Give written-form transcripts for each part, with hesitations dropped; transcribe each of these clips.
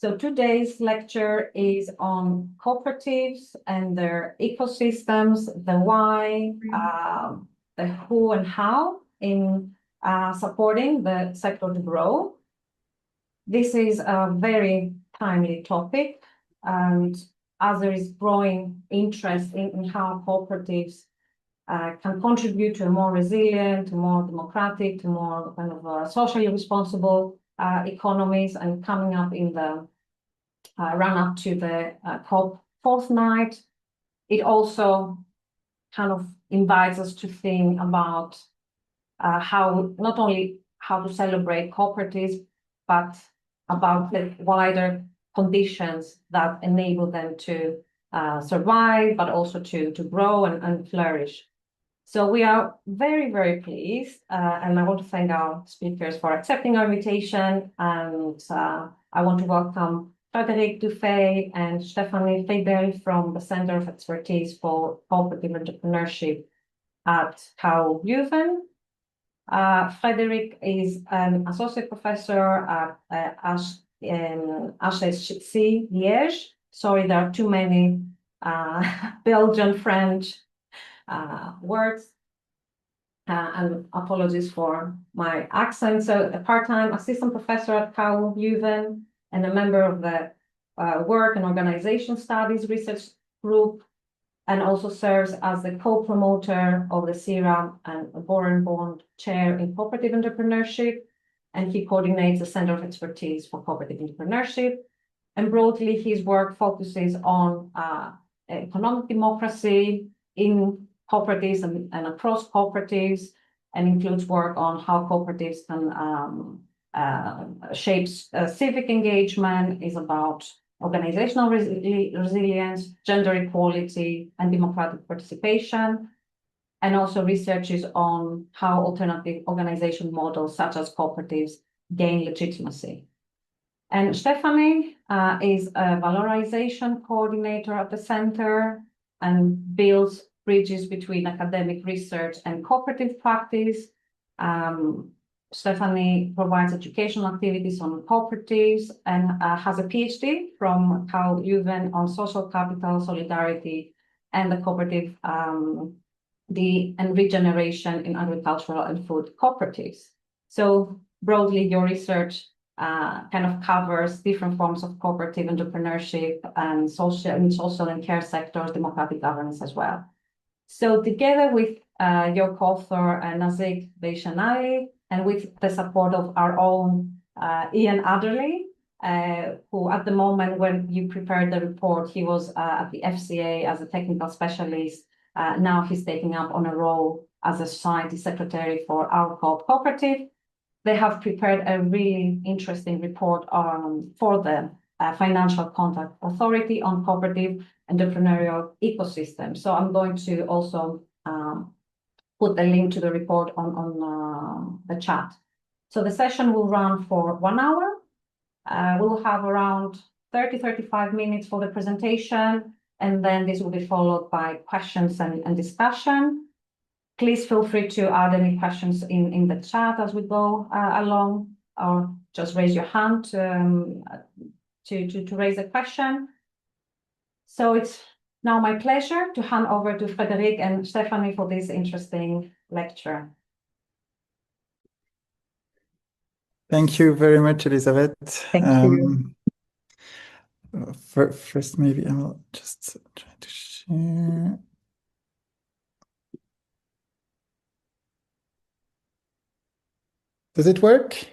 So today's lecture is on cooperatives and their ecosystems, the why, the who and how in supporting the sector to grow. This is a very timely topic, and as there is growing interest in how cooperatives can contribute to a more resilient, to more democratic, to more kind of socially responsible economies, and coming up in the run up to the COP fourth night, it also kind of invites us to think about how not only how to celebrate cooperatives, but about the wider conditions that enable them to survive, but also to grow and flourish. So we are very, very pleased, and I want to thank our speakers for accepting our invitation, and I want to welcome Frédéric Dufays and Stefanie Friedel from the Center of Expertise for Cooperative Entrepreneurship at Leuven. Frédéric is an associate professor at UKSCS, Liège. Sorry, there are too many Belgian, French words, and apologies for my accent. So a part-time assistant professor at Leuven and a member of the Work and Organization Studies Research Group, and also serves as the co-promoter of the CIRA and Borenbond Chair in Cooperative Entrepreneurship, and he coordinates the Center of Expertise for Cooperative Entrepreneurship. And broadly, his work focuses on economic democracy in cooperatives and across cooperatives, and includes work on how cooperatives can shape civic engagement, is about organizational resilience, gender equality, and democratic participation, and also researches on how alternative organization models such as cooperatives gain legitimacy. And Stefanie is a valorization coordinator at the center and builds bridges between academic research and cooperative practice. Stefanie provides educational activities on cooperatives and has a PhD from Leuven on social capital, solidarity, and the cooperative, and regeneration in agricultural and food cooperatives. So broadly, your research kind of covers different forms of cooperative entrepreneurship and social and care sectors, democratic governance as well. So together with your co-author, Nazik Beishanali, and with the support of our own Ian Adderley, who at the moment when you prepared the report, he was at the FCA as a technical specialist. Now he's taking up on a role as a society secretary for our cooperative. They have prepared a really interesting report for the Financial Contact Authority on cooperative entrepreneurial ecosystem. So I'm going to also put the link to the report on the chat. So the session will run for 1 hour. We'll have around 30-35 minutes for the presentation, and then this will be followed by questions and discussion. Please feel free to add any questions in the chat as we go along, or just raise your hand to raise a question. So it's now my pleasure to hand over to Frédéric and Stefanie for this interesting lecture. Thank you very much, Elizabeth. Thank you. First, maybe I will just try to share. Does it work?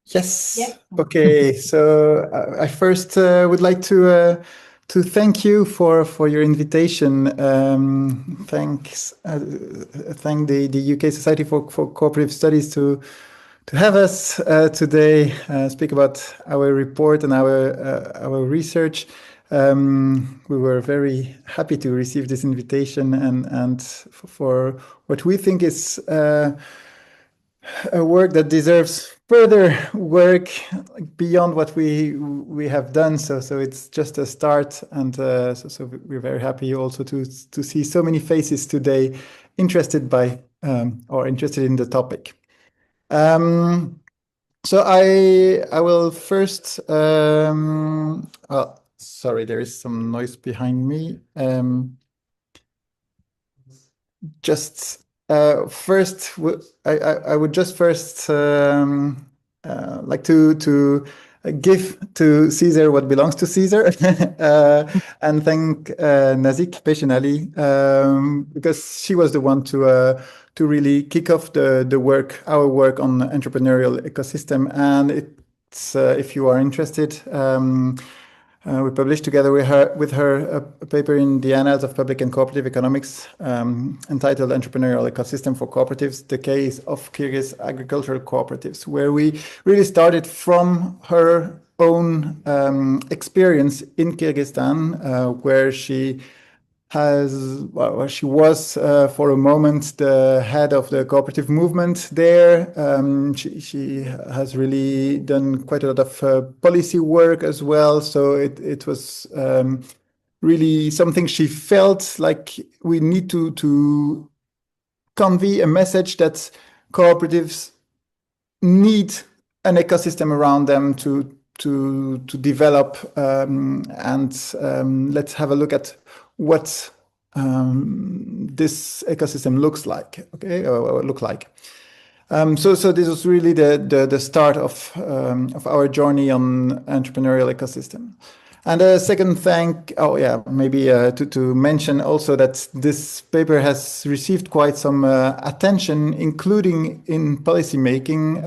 Yes. Yes. Okay. So I first would like to thank you for your invitation. Thank the UK Society for Cooperative Studies to have us today speak about our report and our research. We were very happy to receive this invitation and for what we think is a work that deserves further work beyond what we have done. So it's just a start, and so we're very happy also to see so many faces today interested by or interested in the topic. So I will first. Sorry, there is some noise behind me. Just first, I would just first like to give to Caesar what belongs to Caesar, and thank Nazik Peshenali, because she was the one to really kick off our work on entrepreneurial ecosystem. And it's if you are interested. We published together with her a paper in the Annals of Public and Cooperative Economics, entitled Entrepreneurial Ecosystem for Cooperatives, the Case of Kyrgyz Agricultural Cooperatives, where we really started from her own experience in Kyrgyzstan, where she she was for a moment the head of the cooperative movement there. She has really done quite a lot of policy work as well. So it was really something she felt like we need to convey a message that cooperatives need an ecosystem around them to develop, and let's have a look at what this ecosystem looks like. Okay, or look like. So this was really the start of our journey on entrepreneurial ecosystem. And a second maybe to mention also that this paper has received quite some attention, including in policy making,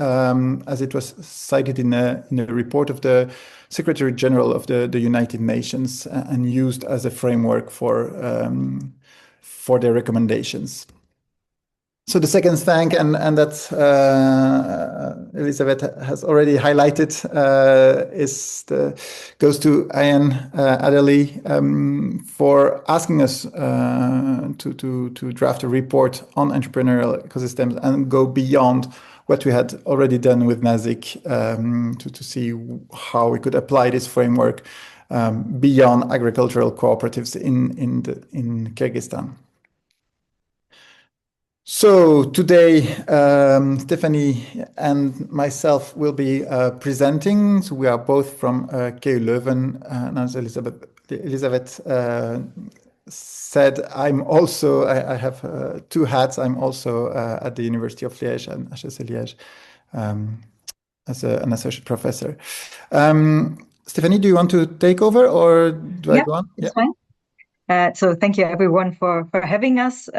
as it was cited in a report of the Secretary General of the United Nations, and used as a framework for their recommendations. So the second thank, and that Elizabeth has already highlighted, goes to Ian Adderley for asking us to draft a report on entrepreneurial ecosystems and go beyond what we had already done with Nazik, to see how we could apply this framework beyond agricultural cooperatives in Kyrgyzstan. So today, Stefanie and myself will be presenting. So we are both from KU Leuven, and as Elizabeth said, I have two hats. I'm also at the University of Liège and HEC Liège as an associate professor. Stefanie, do you want to take over, or do I go on? That's fine. So thank you everyone for having us.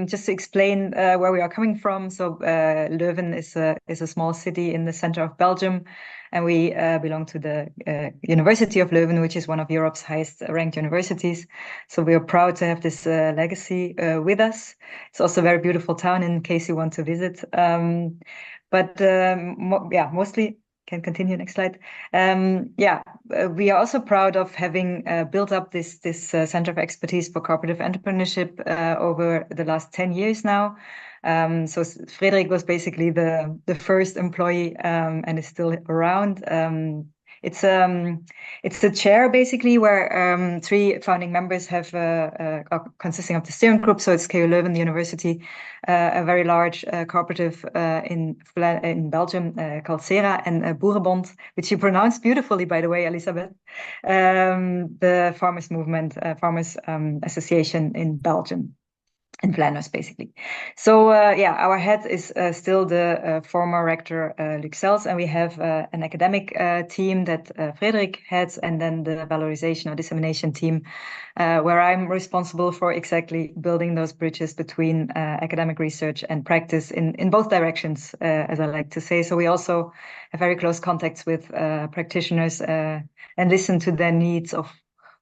Just to explain where we are coming from. So Leuven is a small city in the center of Belgium, and we belong to the University of Leuven, which is one of Europe's highest ranked universities. So we are proud to have this legacy with us. It's also a very beautiful town in case you want to visit. Mostly. Can continue, next slide. We are also proud of having built up this Center of Expertise for Cooperative Entrepreneurship over the last 10 years now. So Frédéric was basically the first employee and is still around. It's a chair basically where three founding members have are consisting of the steering group. So it's KU Leuven, the university, a very large cooperative in Belgium called SERA, and Boerenbond, which you pronounced beautifully, by the way, Elisabeth, the farmers movement, farmers association in Belgium. In Flanders, basically. So, our head is still the former rector, Luc Sels, and we have an academic team that Frédéric heads, and then the valorization or dissemination team, where I'm responsible for exactly building those bridges between academic research and practice in both directions, as I like to say. So we also have very close contacts with practitioners and listen to their needs of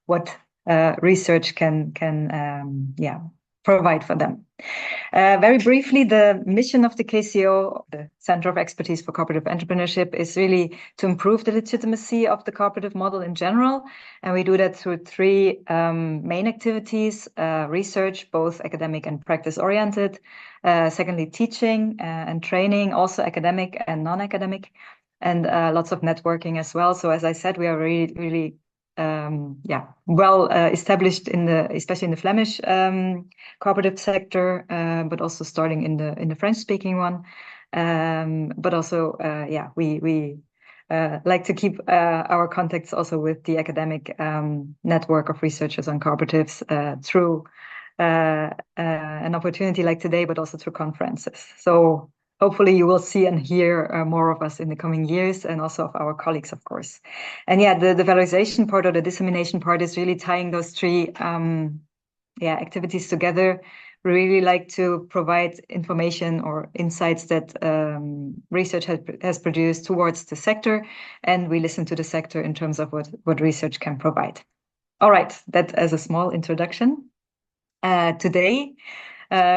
what research can provide for them. Very briefly, the mission of the KCO, the Center of Expertise for Cooperative Entrepreneurship, is really to improve the legitimacy of the cooperative model in general. And we do that through three main activities: research, both academic and practice-oriented; secondly, teaching and training, also academic and non-academic; and lots of networking as well. So as I said, we are really well established especially in the Flemish cooperative sector, but also starting in the French-speaking one. But also, we like to keep our contacts also with the academic network of researchers on cooperatives through an opportunity like today, but also through conferences. So hopefully you will see and hear more of us in the coming years, and also of our colleagues, of course. And yeah, the valorization part or the dissemination part is really tying those three activities together. We really like to provide information or insights that research has produced towards the sector, and we listen to the sector in terms of what research can provide. All right, that as a small introduction. Today,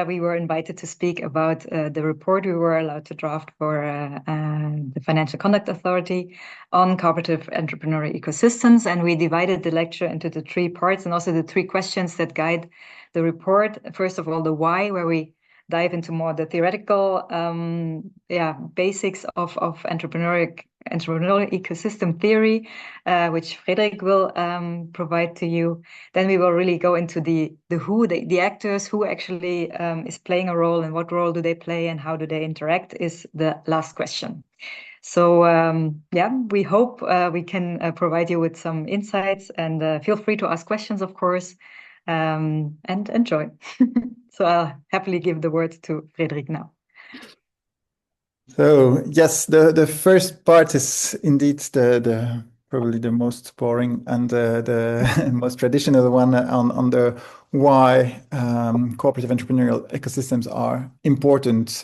we were invited to speak about the report we were allowed to draft for the Financial Conduct Authority on cooperative entrepreneurial ecosystems. And we divided the lecture into the three parts and also the three questions that guide the report. First of all, the why, where we dive into more the theoretical basics of entrepreneurial ecosystem theory, which Frédéric will provide to you. Then we will really go into the who, the actors, who actually is playing a role, and what role do they play and how do they interact is the last question. So we hope we can provide you with some insights, and feel free to ask questions, of course, and enjoy. So I'll happily give the word to Frédéric now. So yes, the first part is indeed the probably the most boring and the most traditional one on the why cooperative entrepreneurial ecosystems are important,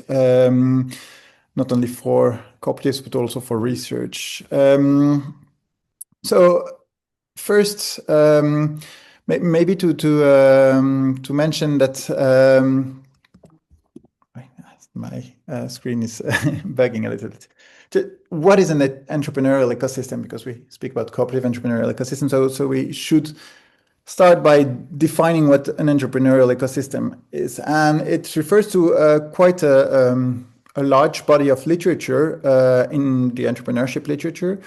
not only for cooperatives but also for research. So first, maybe to mention that. My screen is bugging a little bit. What is an entrepreneurial ecosystem? Because we speak about cooperative entrepreneurial ecosystem, so we should start by defining what an entrepreneurial ecosystem is, and it refers to quite a large body of literature in the entrepreneurship literature,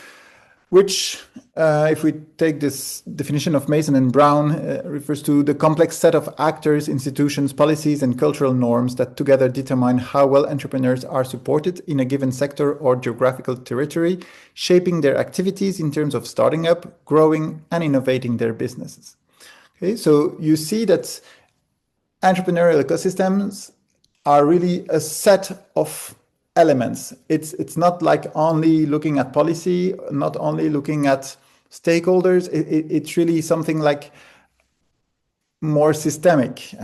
which, if we take this definition of Mason and Brown, refers to the complex set of actors, institutions, policies, and cultural norms that together determine how well entrepreneurs are supported in a given sector or geographical territory, shaping their activities in terms of starting up, growing, and innovating their businesses. Okay, so you see that entrepreneurial ecosystems are really a set of elements. It's not like only looking at policy, not only looking at stakeholders. It's really something like more systemic.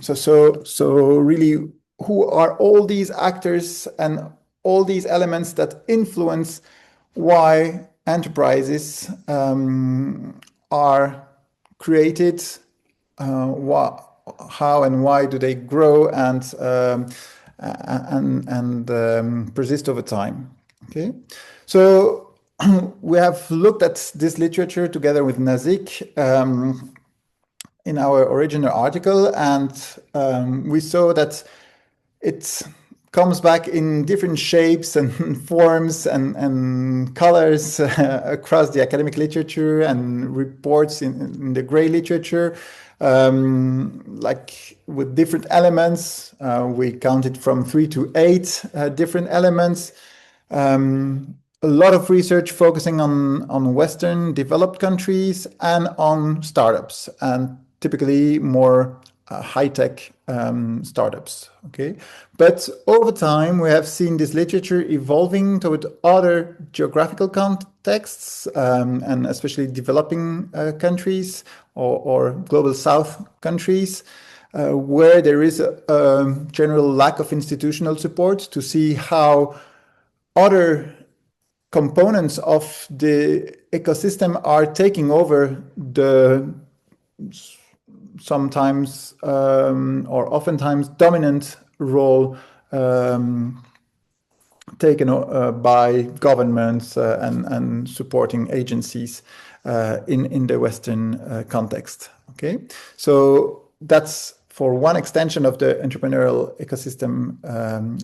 So really, who are all these actors and all these elements that influence why enterprises are created, how and why do they grow and persist over time. Okay, so we have looked at this literature together with Nazik in our original article, and we saw that it comes back in different shapes and forms and colors across the academic literature and reports in the gray literature. Like with different elements, we counted from 3 to 8 different elements. A lot of research focusing on Western developed countries and on startups, and typically more high-tech startups. Okay, but over time we have seen this literature evolving toward other geographical contexts, and especially developing countries or global South countries, where there is a general lack of institutional support to see how other components of the ecosystem are taking over the sometimes or oftentimes dominant role taken by governments and supporting agencies in the Western context. Okay, so that's for one extension of the entrepreneurial ecosystem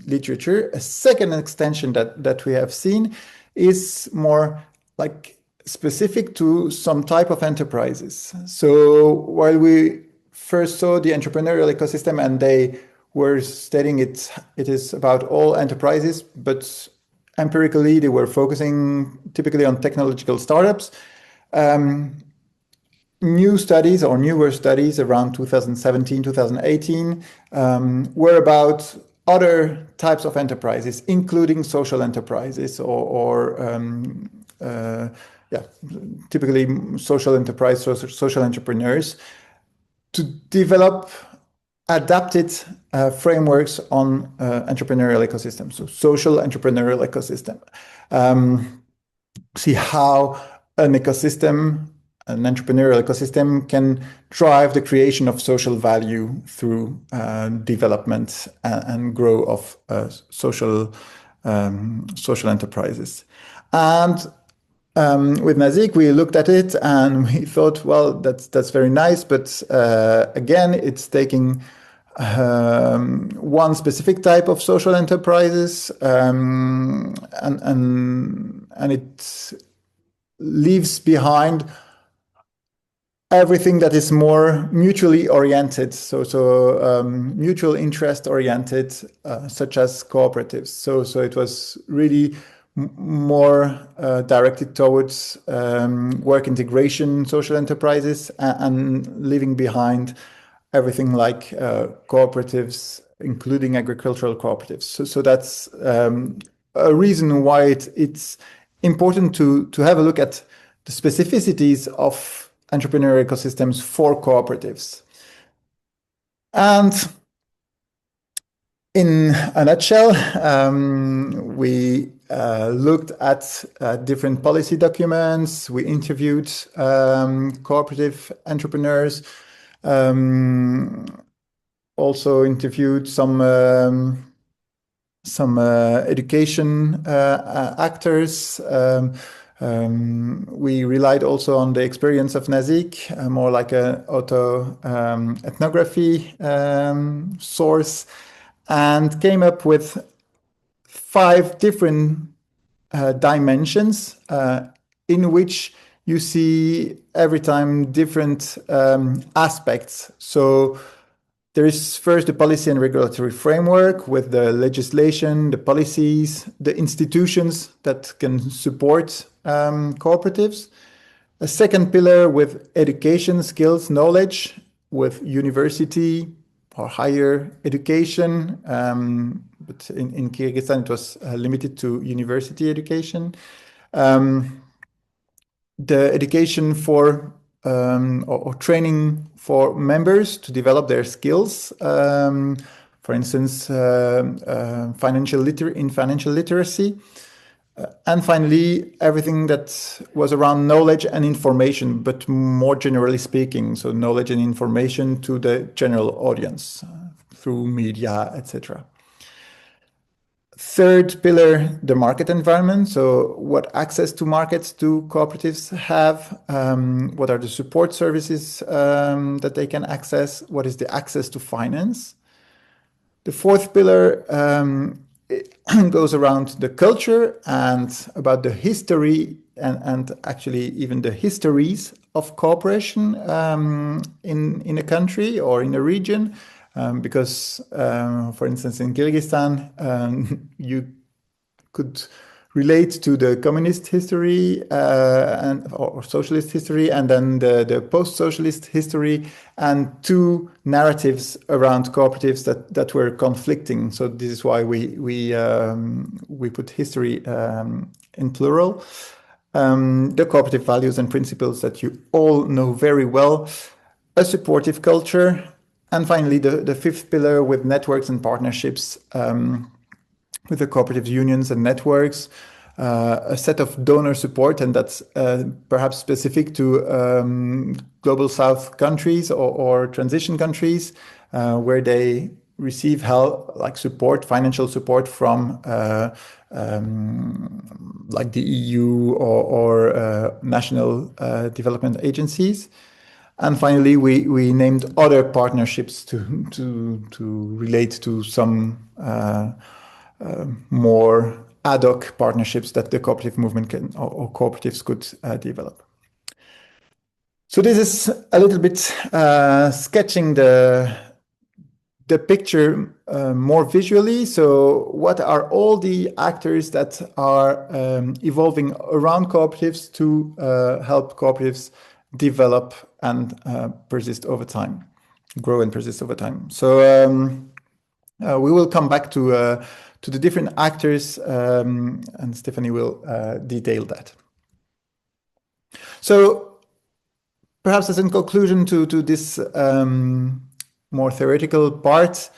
literature. A second extension that we have seen is more like specific to some type of enterprises. So while we first saw the entrepreneurial ecosystem and they were stating it is about all enterprises, but empirically they were focusing typically on technological startups. Newer studies around 2017, 2018 were about other types of enterprises, including social enterprises typically social enterprise, social entrepreneurs, to develop adapted frameworks on entrepreneurial ecosystems, so social entrepreneurial ecosystem. See how an entrepreneurial ecosystem can drive the creation of social value through development and growth of social enterprises. And with Nazik, we looked at it and we thought, well, that's very nice, but again, it's taking one specific type of social enterprises, and it leaves behind everything that is more mutually oriented, mutual interest oriented, such as cooperatives. So it was really more directed towards work integration, social enterprises, and leaving behind everything like cooperatives, including agricultural cooperatives. So that's a reason why it's important to have a look at the specificities of entrepreneurial ecosystems for cooperatives. And in a nutshell, we looked at different policy documents. We interviewed cooperative entrepreneurs, also interviewed some education actors. We relied also on the experience of Nazik, more like an ethnography source, and came up with 5 different dimensions in which you see every time different aspects. So there is first the policy and regulatory framework with the legislation, the policies, the institutions that can support cooperatives. A second pillar with education, skills, knowledge, with university or higher education. But in Kyrgyzstan, it was limited to university education. The education for or training for members to develop their skills, for instance, financial literacy. And finally, everything that was around knowledge and information, but more generally speaking, so knowledge and information to the general audience through media, etc. Third pillar, the market environment. So what access to markets do cooperatives have? What are the support services that they can access? What is the access to finance? The fourth pillar goes around the culture and about the history and actually even the histories of cooperation in a country or in a region. Because, for instance, in Kyrgyzstan, you could relate to the communist history or socialist history, and then the post-socialist history, and 2 narratives around cooperatives that were conflicting. So this is why we put history in plural. The cooperative values and principles that you all know very well, a supportive culture. And finally, the 5th pillar with networks and partnerships with the cooperative unions and networks, a set of donor support, and that's perhaps specific to Global South countries or transition countries, where they receive help, like financial support from like the EU or national development agencies. And finally, we named other partnerships to relate to some more ad hoc partnerships that the cooperative movement can or cooperatives could develop. So this is a little bit sketching the the picture more visually. So what are all the actors that are evolving around cooperatives to help cooperatives develop and persist over time, grow and persist over time? So we will come back to the different actors, and Stefanie will detail that. So perhaps as in conclusion to this more theoretical part,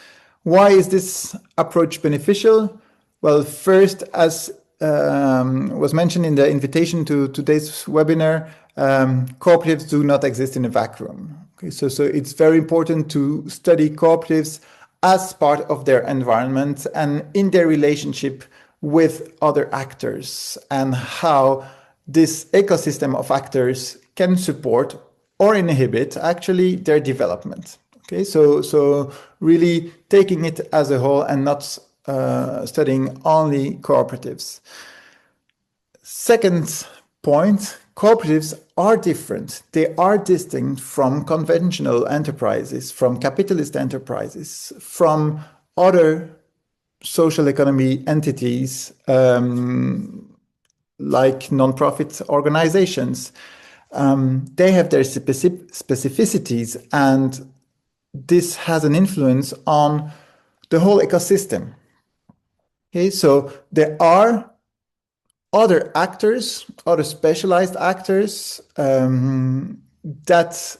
why is this approach beneficial? Well, first, as was mentioned in the invitation to today's webinar, cooperatives do not exist in a vacuum. Okay, so it's very important to study cooperatives as part of their environment and in their relationship with other actors, and how this ecosystem of actors can support or inhibit actually their development. Okay, so really taking it as a whole and not studying only cooperatives. Second point, cooperatives are different. They are distinct from conventional enterprises, from capitalist enterprises, from other social economy entities like non-profit organizations. They have their specificities, and this has an influence on the whole ecosystem. Okay, so there are other actors, other specialized actors that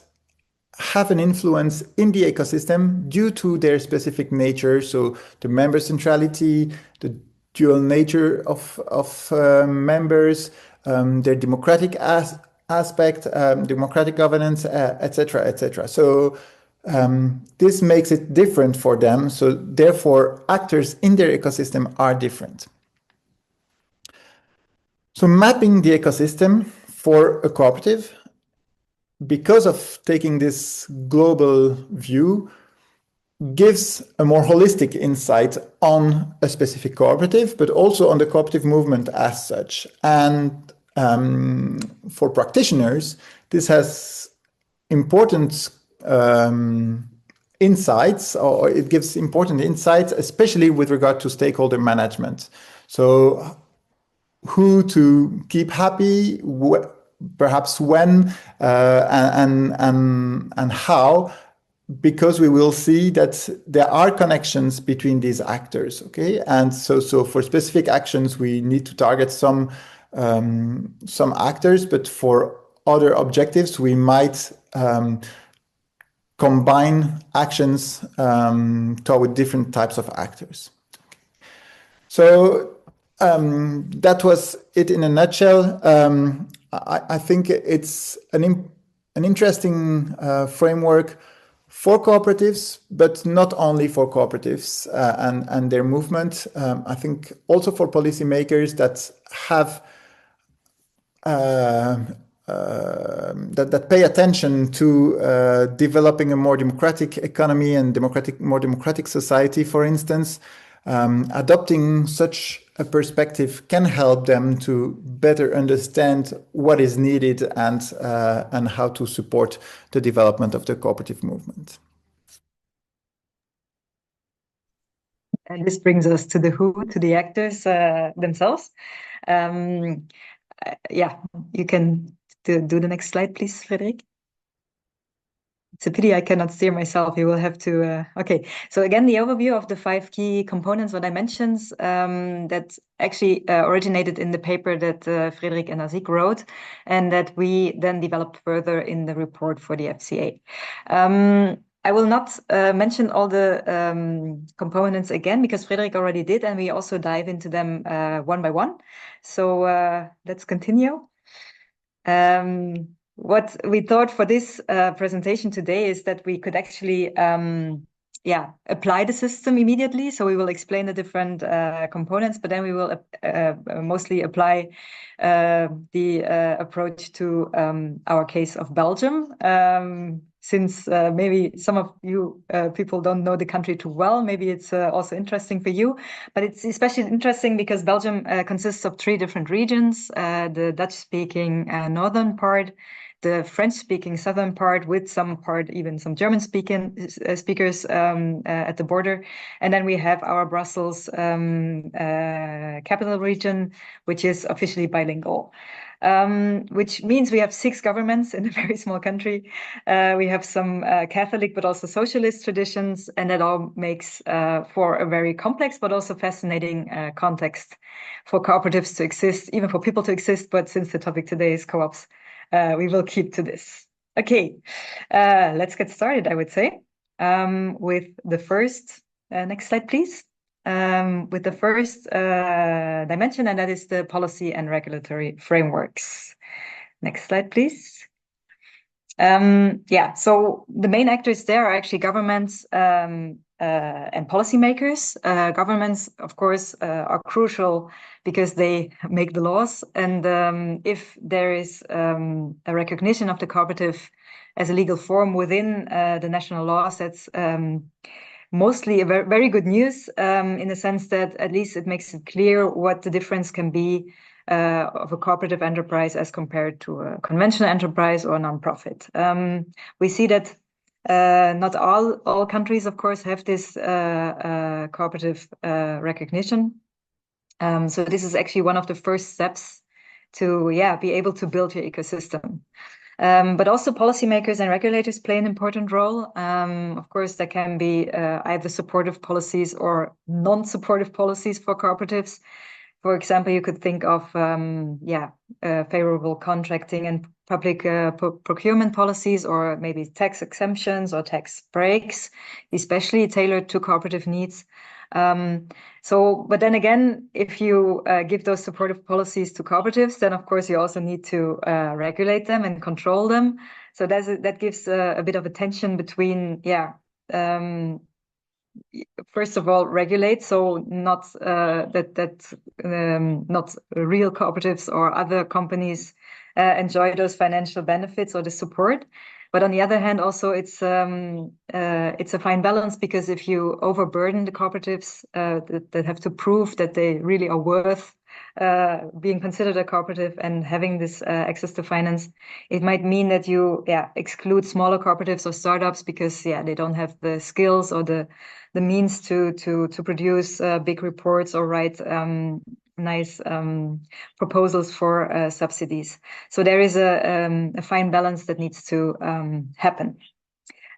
have an influence in the ecosystem due to their specific nature. So the member centrality, the dual nature of members, their democratic aspect, democratic governance, etc., etc. So this makes it different for them. So therefore, actors in their ecosystem are different. So mapping the ecosystem for a cooperative, because of taking this global view, gives a more holistic insight on a specific cooperative, but also on the cooperative movement as such. And for practitioners, this has important insights, or it gives important insights, especially with regard to stakeholder management. So who to keep happy, perhaps when, and how, because we will see that there are connections between these actors. Okay, and so for specific actions we need to target some actors, but for other objectives we might combine actions toward different types of actors. So that was it in a nutshell. I think it's an interesting framework for cooperatives, but not only for cooperatives and their movement. I think also for policymakers that have that pay attention to developing a more democratic economy and more democratic society, for instance. Adopting such a perspective can help them to better understand what is needed and how to support the development of the cooperative movement. And this brings us to the who, to the actors themselves. Yeah, you can do the next slide, please, Frédéric. It's a pity I cannot steer myself. You will have to. Okay, so again, the overview of the 5 key components, what I mentioned, that actually originated in the paper that Frédéric and Azik wrote, and that we then developed further in the report for the FCA. I will not mention all the components again, because Frédéric already did, and we also dive into them one by one. So let's continue. What we thought for this presentation today is that we could actually apply the system immediately. So we will explain the different components, but then we will mostly apply the approach to our case of Belgium. Since maybe some of you people don't know the country too well, maybe it's also interesting for you. But it's especially interesting because Belgium consists of 3 different regions: the Dutch-speaking northern part, the French-speaking southern part with some part, even some German-speaking speakers at the border. And then we have our Brussels capital region, which is officially bilingual. Which means we have 6 governments in a very small country. We have some Catholic but also socialist traditions, and that all makes for a very complex but also fascinating context for cooperatives to exist, even for people to exist. But since the topic today is co-ops, we will keep to this. Okay, let's get started, I would say, with the first, next slide, please. With the first dimension, and that is the policy and regulatory frameworks. Next slide, please. Yeah, so the main actors there are actually governments and policymakers. Governments, of course, are crucial because they make the laws. And if there is a recognition of the cooperative as a legal form within the national laws, that's mostly a very good news in the sense that at least it makes it clear what the difference can be of a cooperative enterprise as compared to a conventional enterprise or non-profit. We see that not all countries, of course, have this cooperative recognition. So this is actually one of the first steps to be able to build your ecosystem. But also policymakers and regulators play an important role. Of course, there can be either supportive policies or non-supportive policies for cooperatives. For example, you could think of favorable contracting and public procurement policies, or maybe tax exemptions or tax breaks, especially tailored to cooperative needs. But then again, if you give those supportive policies to cooperatives, then of course you also need to regulate them and control them. So that gives a bit of a tension between, first of all, regulate, so not not real cooperatives or other companies enjoy those financial benefits or the support. But on the other hand, also it's a fine balance, because if you overburden the cooperatives that have to prove that they really are worth being considered a cooperative and having this access to finance, it might mean that you exclude smaller cooperatives or startups because they don't have the skills or the means to produce big reports or write nice proposals for subsidies. So there is a fine balance that needs to happen.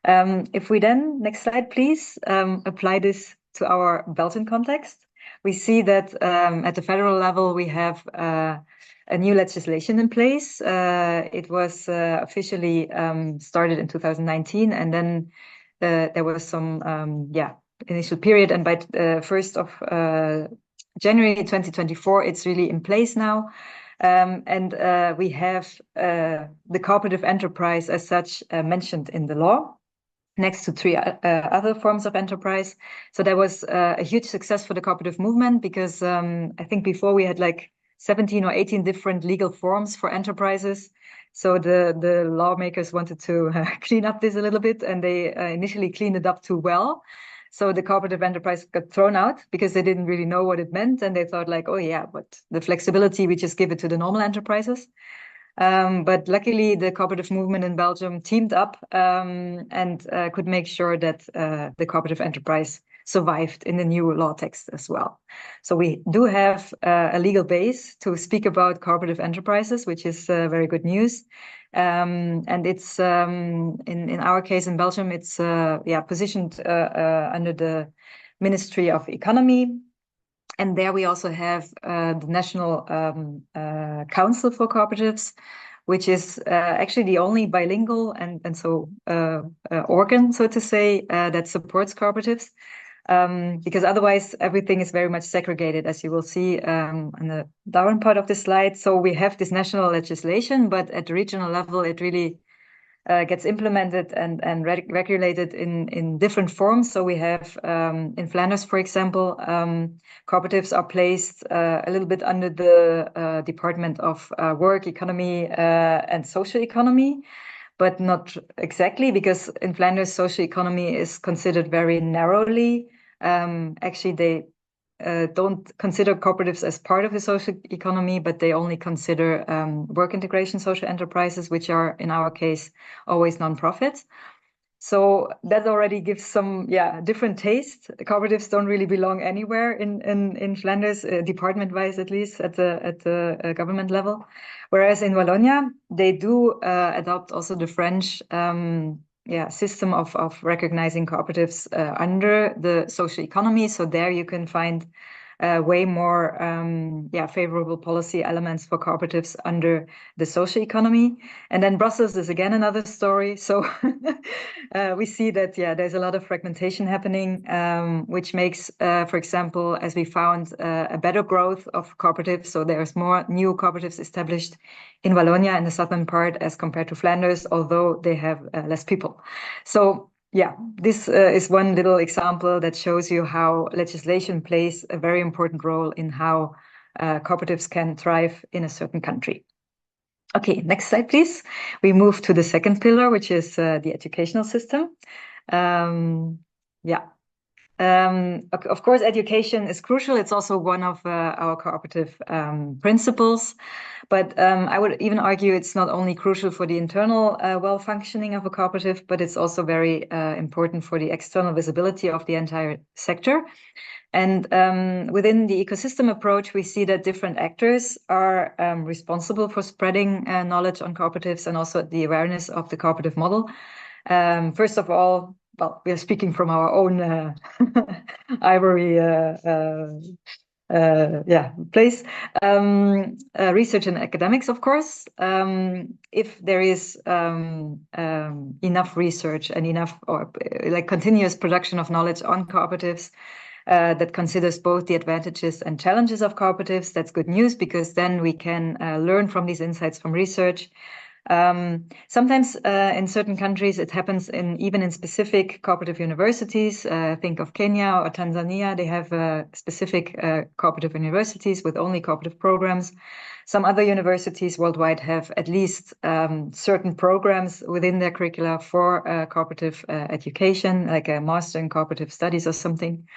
If we then, next slide, please, apply this to our Belgian context, we see that at the federal level, we have a new legislation in place. It was officially started in 2019, and then there was some initial period, and by 1st of January 2024, it's really in place now. And we have the cooperative enterprise as such mentioned in the law, next to 3 other forms of enterprise. So that was a huge success for the cooperative movement, because I think before we had like 17 or 18 different legal forms for enterprises. So the lawmakers wanted to clean up this a little bit, and they initially cleaned it up too well. So the cooperative enterprise got thrown out because they didn't really know what it meant. And they thought like, oh yeah, but the flexibility, we just give it to the normal enterprises. But luckily, the cooperative movement in Belgium teamed up and could make sure that the cooperative enterprise survived in the new law text as well. So we do have a legal base to speak about cooperative enterprises, which is very good news. And it's in our case in Belgium, it's positioned under the Ministry of Economy. And there we also have the National Council for Cooperatives, which is actually the only bilingual and so organ, so to say, that supports cooperatives. Because otherwise everything is very much segregated, as you will see on the down part of the slide. So we have this national legislation, but at the regional level, it really gets implemented and regulated in different forms. So we have in Flanders, for example, cooperatives are placed a little bit under the Department of Work, Economy and Social Economy, but not exactly, because in Flanders, social economy is considered very narrowly. Actually, they don't consider cooperatives as part of the social economy, but they only consider work integration social enterprises, which are, in our case, always non-profits. So that already gives some, different taste. Cooperatives don't really belong anywhere in Flanders, department-wise at least, at the government level. Whereas in Wallonia, they do adopt also the French system of recognizing cooperatives under the social economy. So there you can find way more favorable policy elements for cooperatives under the social economy. And then Brussels is again another story. So we see that, there's a lot of fragmentation happening, which makes, for example, as we found, a better growth of cooperatives. So there's more new cooperatives established in Wallonia in the southern part as compared to Flanders, although they have less people. So this is one little example that shows you how legislation plays a very important role in how cooperatives can thrive in a certain country. Okay, next slide, please. We move to the second pillar, which is the educational system. Of course, education is crucial. It's also one of our cooperative principles. But I would even argue it's not only crucial for the internal well-functioning of a cooperative, but it's also very important for the external visibility of the entire sector. And within the ecosystem approach, we see that different actors are responsible for spreading knowledge on cooperatives and also the awareness of the cooperative model. First of all, well, we are speaking from our own ivory place. Research and academics, of course. If there is enough research and enough or like continuous production of knowledge on cooperatives that considers both the advantages and challenges of cooperatives, that's good news, because then we can learn from these insights from research. Sometimes in certain countries, it happens even in specific cooperative universities. Think of Kenya or Tanzania. They have specific cooperative universities with only cooperative programs. Some other universities worldwide have at least certain programs within their curricula for cooperative education, like a master in cooperative studies or something.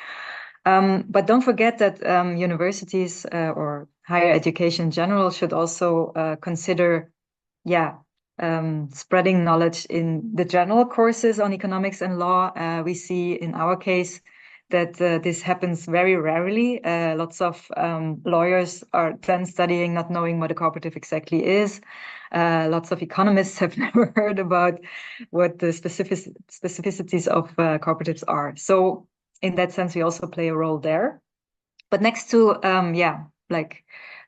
But don't forget that universities or higher education in general should also consider spreading knowledge in the general courses on economics and law. We see in our case that this happens very rarely. Lots of lawyers are then studying, not knowing what a cooperative exactly is. Lots of economists have never heard about what the specificities of cooperatives are. So in that sense, we also play a role there. But next to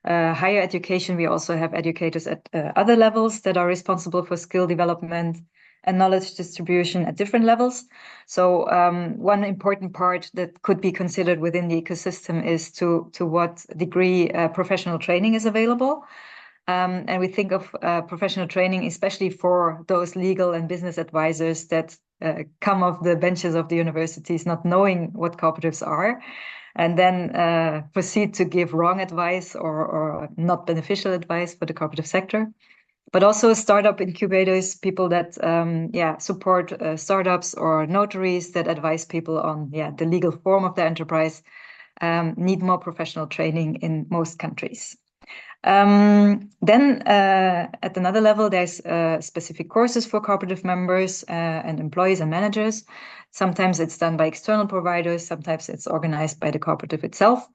higher education, we also have educators at other levels that are responsible for skill development and knowledge distribution at different levels. So one important part that could be considered within the ecosystem is to what degree professional training is available. And we think of professional training, especially for those legal and business advisors that come off the benches of the universities, not knowing what cooperatives are, and then proceed to give wrong advice or not beneficial advice for the cooperative sector. But also startup incubators, people that support startups, or notaries that advise people on the legal form of their enterprise, need more professional training in most countries. Then at another level, there's specific courses for cooperative members and employees and managers. Sometimes it's done by external providers, sometimes it's organized by the cooperative itself.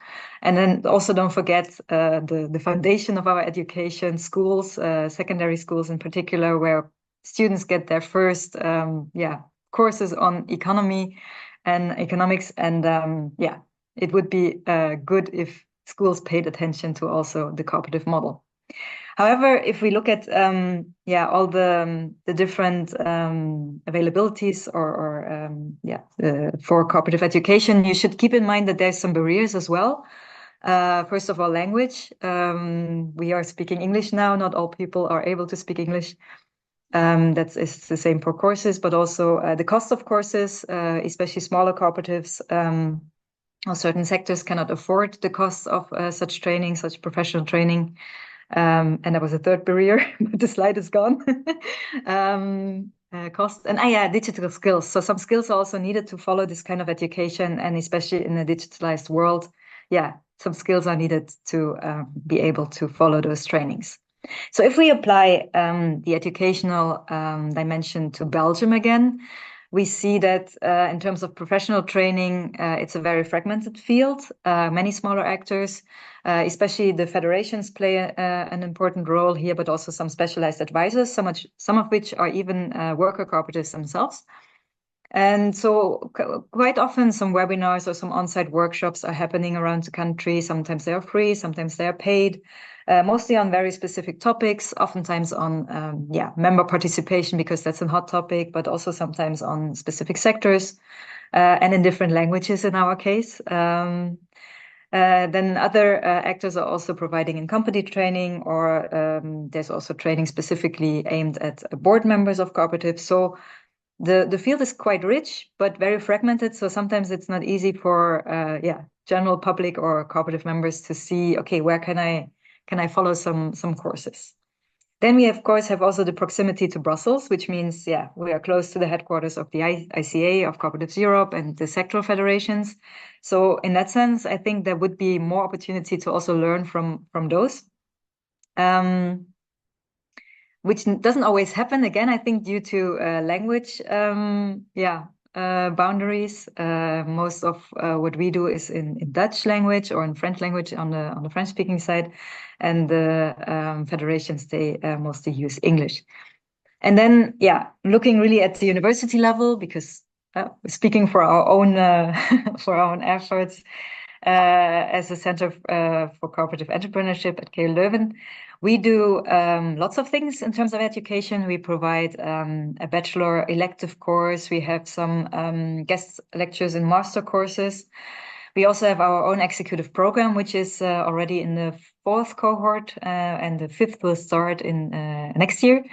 And then also don't forget the foundation of our education, schools, secondary schools in particular, where students get their first courses on economy and economics. And it would be good if schools paid attention to also the cooperative model. However, if we look at all the different availabilities for cooperative education, you should keep in mind that there's some barriers as well. First of all, language. We are speaking English now. Not all people are able to speak English. That is the same for courses, but also the cost of courses, especially smaller cooperatives. Or certain sectors cannot afford the costs of such training, such professional training. And that was a third barrier, but the slide is gone. Cost and digital skills. So some skills are also needed to follow this kind of education, and especially in a digitalized world, some skills are needed to be able to follow those trainings. So if we apply the educational dimension to Belgium again, we see that in terms of professional training, it's a very fragmented field, many smaller actors, especially the federations play an important role here, but also some specialized advisors, some of which are even worker cooperatives themselves. And so quite often some webinars or some on-site workshops are happening around the country. Sometimes they are free, sometimes they are paid, mostly on very specific topics, oftentimes on member participation, because that's a hot topic, but also sometimes on specific sectors and in different languages in our case. Then other actors are also providing in-company training, or there's also training specifically aimed at board members of cooperatives. So the field is quite rich, but very fragmented. So sometimes it's not easy for general public or cooperative members to see, okay, where can I follow some courses? Then we, of course, have also the proximity to Brussels, which means, we are close to the headquarters of the ICA, of Cooperatives Europe, and the sectoral federations. So in that sense, I think there would be more opportunity to also learn from those. Which doesn't always happen, again, I think, due to language boundaries. Most of what we do is in Dutch language or in French language on the French-speaking side, and the federations, they mostly use English. And then, looking really at the university level, because speaking for our own efforts as a Center for Cooperative Entrepreneurship at KU Leuven, we do lots of things in terms of education. We provide a bachelor elective course. We have some guest lectures and master courses. We also have our own executive program, which is already in the 4th cohort, and the 5th will start in next year,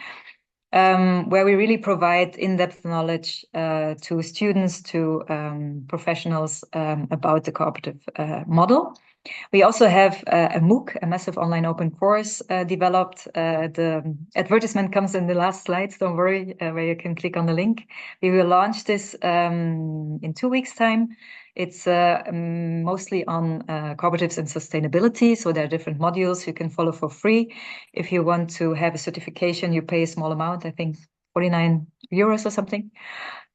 where we really provide in-depth knowledge to students, to professionals about the cooperative model. We also have a MOOC, a massive online open course developed. The advertisement comes in the last slides, don't worry, where you can click on the link. We will launch this in 2 weeks' time. It's mostly on cooperatives and sustainability. So there are different modules you can follow for free. If you want to have a certification, you pay a small amount, I think 49 euros or something.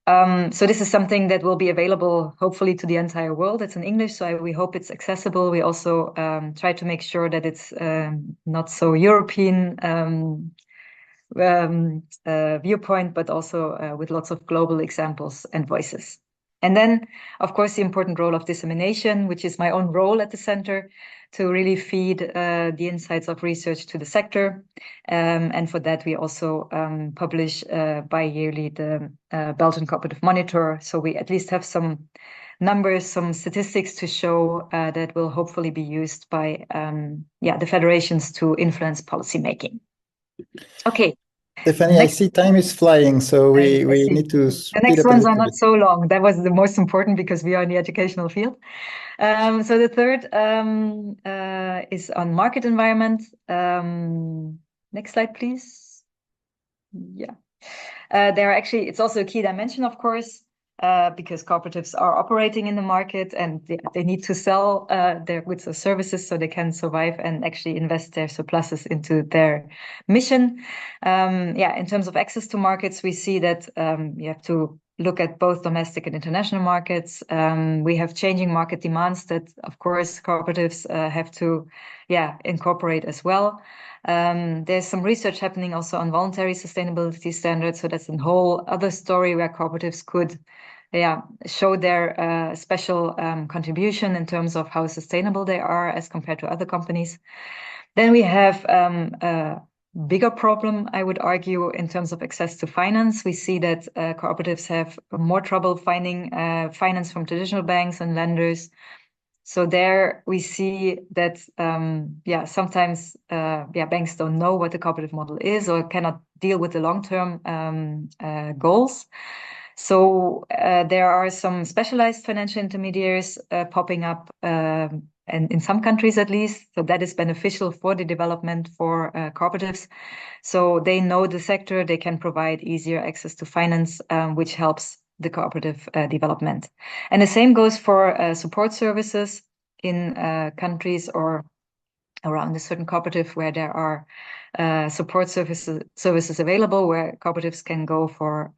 So this is something that will be available, hopefully, to the entire world. It's in English, so we hope it's accessible. We also try to make sure that it's not so European viewpoint, but also with lots of global examples and voices. And then, of course, the important role of dissemination, which is my own role at the center, to really feed the insights of research to the sector. And for that, we also publish bi-yearly the Belgian Cooperative Monitor. So we at least have some numbers, some statistics to show that will hopefully be used by the federations to influence policy making. Okay. Stefanie, I see time is flying, so we need to speed up a little bit. The next ones are not so long. That was the most important because we are in the educational field. So the third is on market environment. Next slide, please. There are actually, it's also a key dimension, of course, because cooperatives are operating in the market and they need to sell their goods or services so they can survive and actually invest their surpluses into their mission. In terms of access to markets, we see that you have to look at both domestic and international markets. We have changing market demands that, of course, cooperatives have to incorporate as well. There's some research happening also on voluntary sustainability standards. So that's a whole other story where cooperatives could show their special contribution in terms of how sustainable they are as compared to other companies. Then we have a bigger problem, I would argue, in terms of access to finance. We see that cooperatives have more trouble finding finance from traditional banks and lenders. So there we see that, sometimes banks don't know what the cooperative model is or cannot deal with the long-term goals. So there are some specialized financial intermediaries popping up, and in some countries at least. So that is beneficial for the development for cooperatives. So they know the sector, they can provide easier access to finance, which helps the cooperative development. And the same goes for support services. in countries or around a certain cooperative where there are support services available, where cooperatives can go for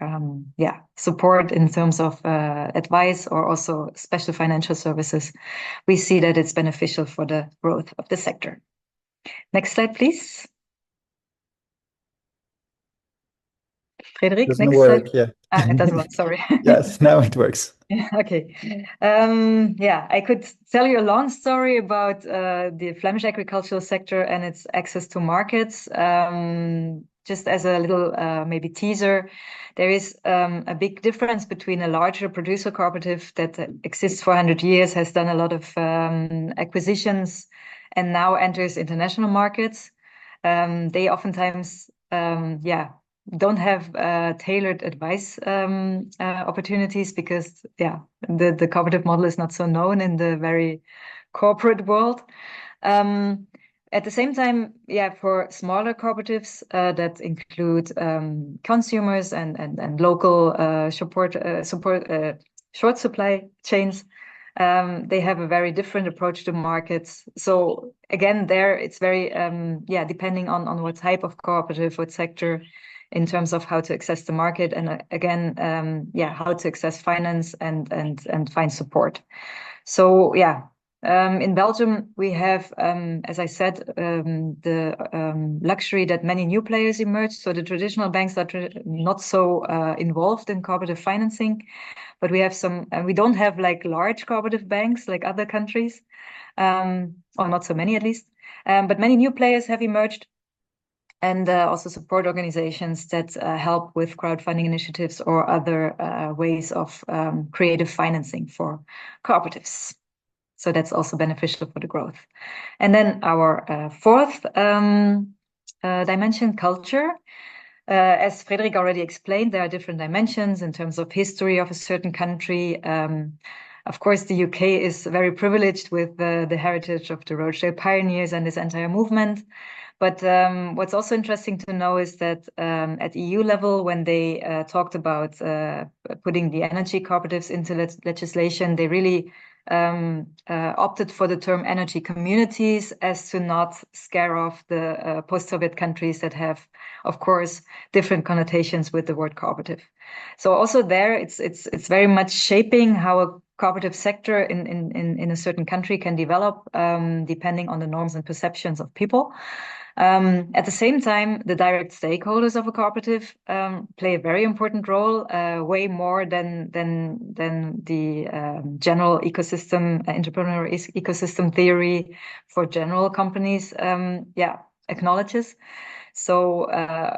support in terms of advice or also special financial services, we see that it's beneficial for the growth of the sector. Next slide, please. Frédéric, Doesn't next work, slide. yeah. It doesn't work, sorry. Yes, now it works. Okay. I could tell you a long story about the Flemish agricultural sector and its access to markets. Just as a little maybe teaser, there is a big difference between a larger producer cooperative that exists for 100 years, has done a lot of acquisitions, and now enters international markets. They oftentimes, don't have tailored advice opportunities because the cooperative model is not so known in the very corporate world. At the same time, for smaller cooperatives that include consumers and local short supply chains, they have a very different approach to markets. So again, there it's very depending on what type of cooperative, what sector, in terms of how to access the market, and again, how to access finance and find support. So in Belgium, we have, as I said, the luxury that many new players emerge. So the traditional banks are not so involved in cooperative financing, but we have some, and we don't have like large cooperative banks like other countries, or not so many at least. But many new players have emerged, and also support organizations that help with crowdfunding initiatives or other ways of creative financing for cooperatives. So that's also beneficial for the growth. And then our fourth dimension, culture. As Frédéric already explained, there are different dimensions in terms of history of a certain country. Of course, the UK is very privileged with the heritage of the Rochdale pioneers and this entire movement. But what's also interesting to know is that at EU level, when they talked about putting the energy cooperatives into legislation, they really opted for the term energy communities as to not scare off the post-Soviet countries that have, of course, different connotations with the word cooperative. So also there, it's very much shaping how a cooperative sector in a certain country can develop depending on the norms and perceptions of people. At the same time, the direct stakeholders of a cooperative play a very important role, way more than the general ecosystem, entrepreneurial ecosystem theory for general companies acknowledges. So,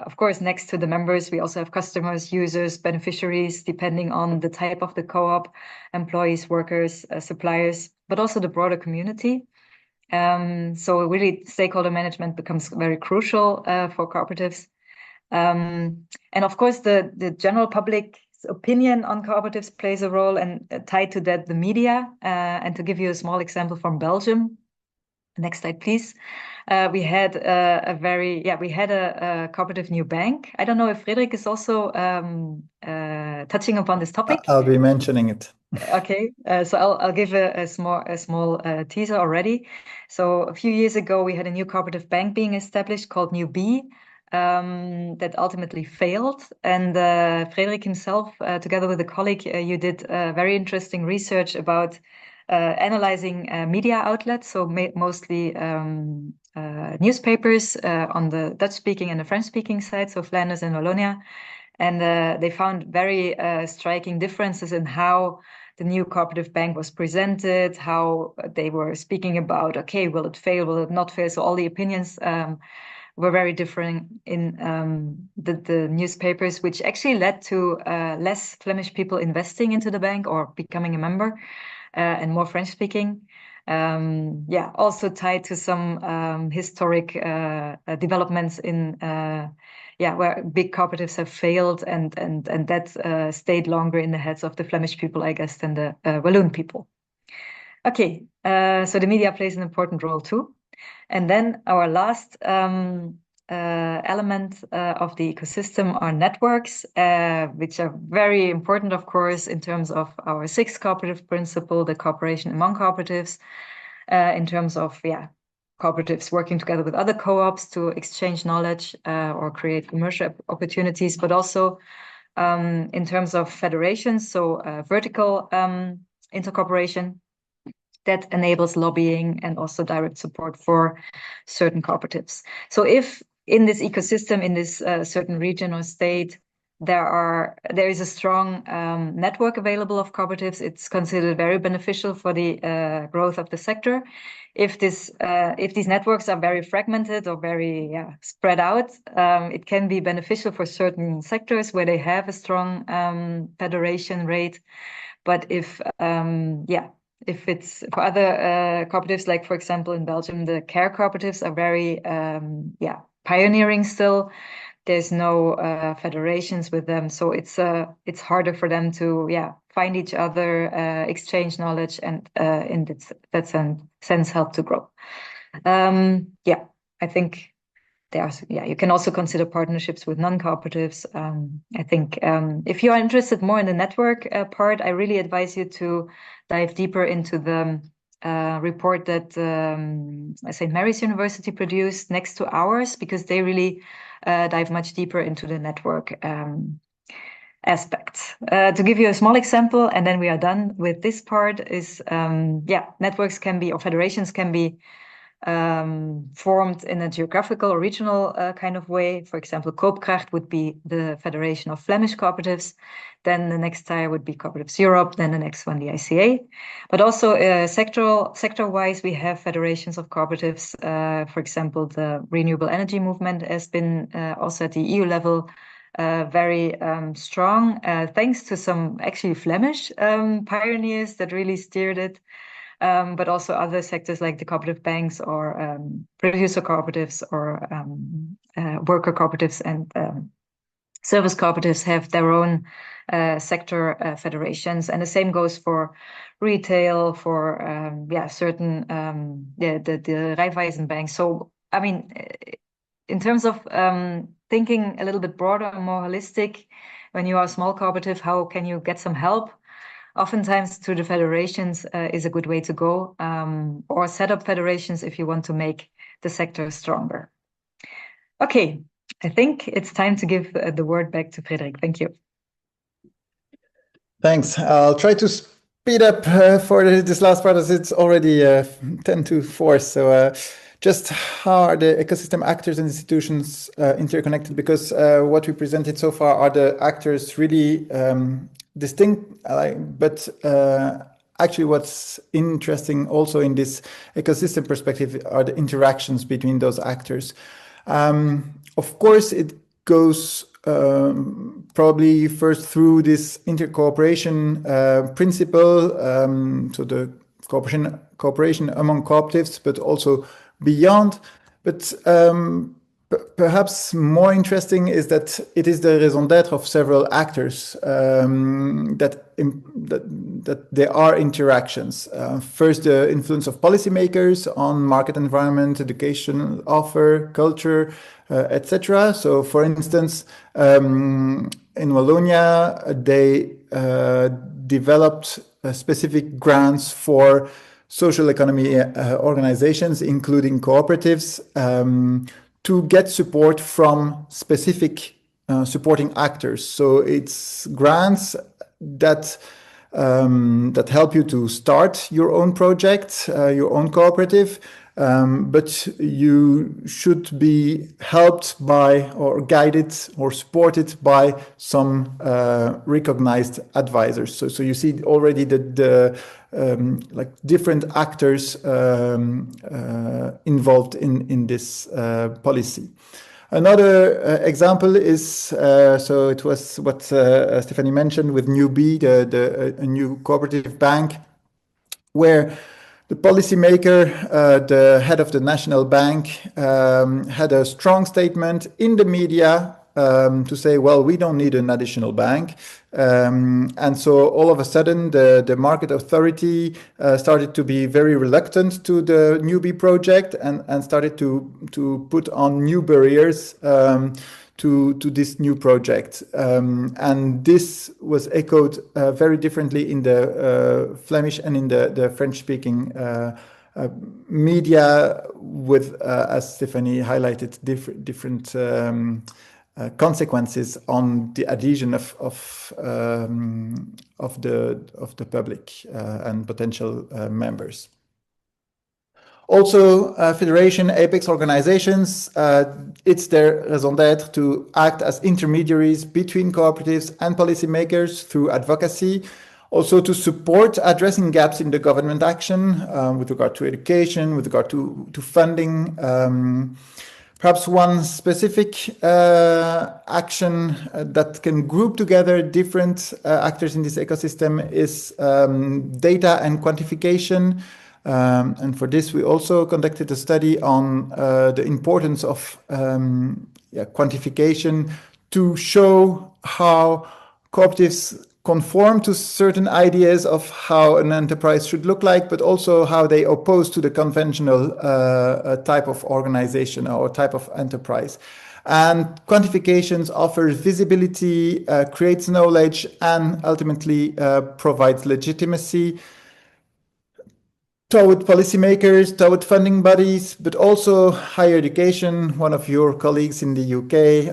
of course, next to the members, we also have customers, users, beneficiaries, depending on the type of the co-op, employees, workers, suppliers, but also the broader community. So really stakeholder management becomes very crucial for cooperatives. And of course, the general public's opinion on cooperatives plays a role, and tied to that, the media. And to give you a small example from Belgium, next slide, please. We had a cooperative new bank. I don't know if Frédéric is also touching upon this topic. I'll be mentioning it. Okay, so I'll give a small teaser already. So a few years ago, we had a new cooperative bank being established called New B, that ultimately failed. And Frédéric himself, together with a colleague, you did very interesting research about analyzing media outlets, so mostly newspapers on the Dutch-speaking and the French-speaking side, so Flanders and Wallonia. And they found very striking differences in how the new cooperative bank was presented, how they were speaking about, okay, will it fail, will it not fail? So all the opinions were very different in the newspapers, which actually led to less Flemish people investing into the bank or becoming a member, and more French-speaking. Also tied to some historic developments in where big cooperatives have failed, and that stayed longer in the heads of the Flemish people, I guess, than the Walloon people. Okay, so the media plays an important role too. And then our last element of the ecosystem are networks, which are very important, of course, in terms of our sixth cooperative principle, the cooperation among cooperatives. in terms of cooperatives working together with other co-ops to exchange knowledge or create commercial opportunities, but also in terms of federations, so vertical intercooperation that enables lobbying and also direct support for certain cooperatives. So if in this ecosystem, in this certain region or state, there is a strong network available of cooperatives, it's considered very beneficial for the growth of the sector. If these networks are very fragmented or very spread out, it can be beneficial for certain sectors where they have a strong federation rate. But if it's for other cooperatives, like for example in Belgium, the care cooperatives are very pioneering still. There's no federations with them, so it's harder for them to find each other, exchange knowledge, and in that sense help to grow. I think you can also consider partnerships with non-cooperatives. I think if you are interested more in the network part, I really advise you to dive deeper into the report that St. Mary's University produced next to ours, because they really dive much deeper into the network aspects. To give you a small example, and then we are done with this part, is networks can be, or federations can be formed in a geographical or regional kind of way. For example, Koopkracht would be the Federation of Flemish Cooperatives. Then the next tier would be Cooperatives Europe. Then the next one, the ICA. But also sector-wise, we have federations of cooperatives. For example, the renewable energy movement has been also at the EU level very strong, thanks to some actually Flemish pioneers that really steered it. But also other sectors like the cooperative banks or producer cooperatives or worker cooperatives and service cooperatives have their own sector federations. And the same goes for retail, for certain the Raiffeisen banks. So, I mean, in terms of thinking a little bit broader and more holistic, when you are a small cooperative, how can you get some help? Oftentimes through the federations is a good way to go, or set up federations if you want to make the sector stronger. Okay, I think it's time to give the word back to Frédéric. Thank you. Thanks. I'll try to speed up for this last part, as it's already 10 to 4. So just how are the ecosystem actors and institutions interconnected? Because what we presented so far are the actors really distinct, but actually what's interesting also in this ecosystem perspective are the interactions between those actors. Of course, it goes probably first through this intercooperation principle, so the cooperation among cooperatives, but also beyond. But perhaps more interesting is that it is the raison d'être of several actors, that there are interactions. First, the influence of policymakers on market environment, education offer, culture, etc. So, for instance, in Wallonia, they developed specific grants for social economy organizations, including cooperatives, to get support from specific supporting actors. So it's grants that help you to start your own project, your own cooperative, but you should be helped by or guided or supported by some recognized advisors. So you see already the like different actors involved in this policy. Another example is, so it was what Stefanie mentioned with New B, a new cooperative bank, where the policymaker, the head of the national bank, had a strong statement in the media to say, well, we don't need an additional bank. And so all of a sudden, the market authority started to be very reluctant to the Newbie project and started to put on new barriers to this new project. And this was echoed very differently in the Flemish and in the French-speaking media with, as Stefanie highlighted, different consequences on the adhesion of the public and potential members. Also, federation, apex organizations, it's their raison d'être to act as intermediaries between cooperatives and policymakers through advocacy, also to support addressing gaps in the government action with regard to education, with regard to funding. Perhaps one specific action that can group together different actors in this ecosystem is data and quantification. And for this, we also conducted a study on the importance of quantification to show how cooperatives conform to certain ideas of how an enterprise should look like, but also how they oppose to the conventional type of organization or type of enterprise. And quantifications offers visibility, creates knowledge, and ultimately provides legitimacy toward policymakers, toward funding bodies, but also higher education. One of your colleagues in the UK,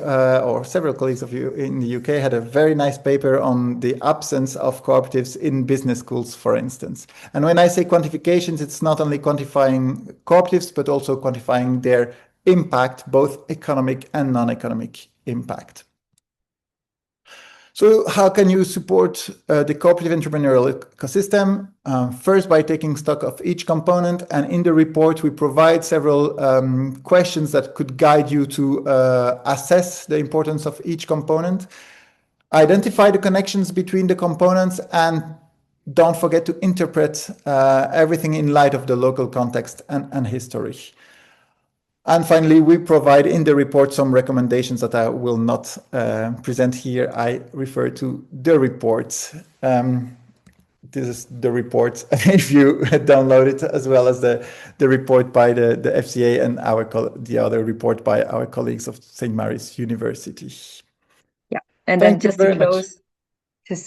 or several colleagues of you in the UK, had a very nice paper on the absence of cooperatives in business schools, for instance. And when I say quantifications, it's not only quantifying cooperatives, but also quantifying their impact, both economic and non-economic impact. So how can you support the cooperative entrepreneurial ecosystem? First, by taking stock of each component. And in the report, we provide several questions that could guide you to assess the importance of each component. Identify the connections between the components, and don't forget to interpret everything in light of the local context and history. And finally, we provide in the report some recommendations that I will not present here. I refer to the report. This is the report if you download it, as well as the report by the FCA and the other report by our colleagues of St. Mary's University. Yeah, and then just to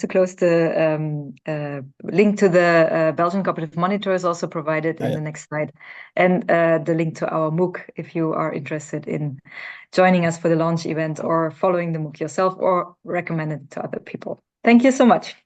close, the link to the Belgian Cooperative Monitor is also provided in the next slide, and the link to our MOOC if you are interested in joining us for the launch event or following the MOOC yourself or recommend it to other people. Thank you so much.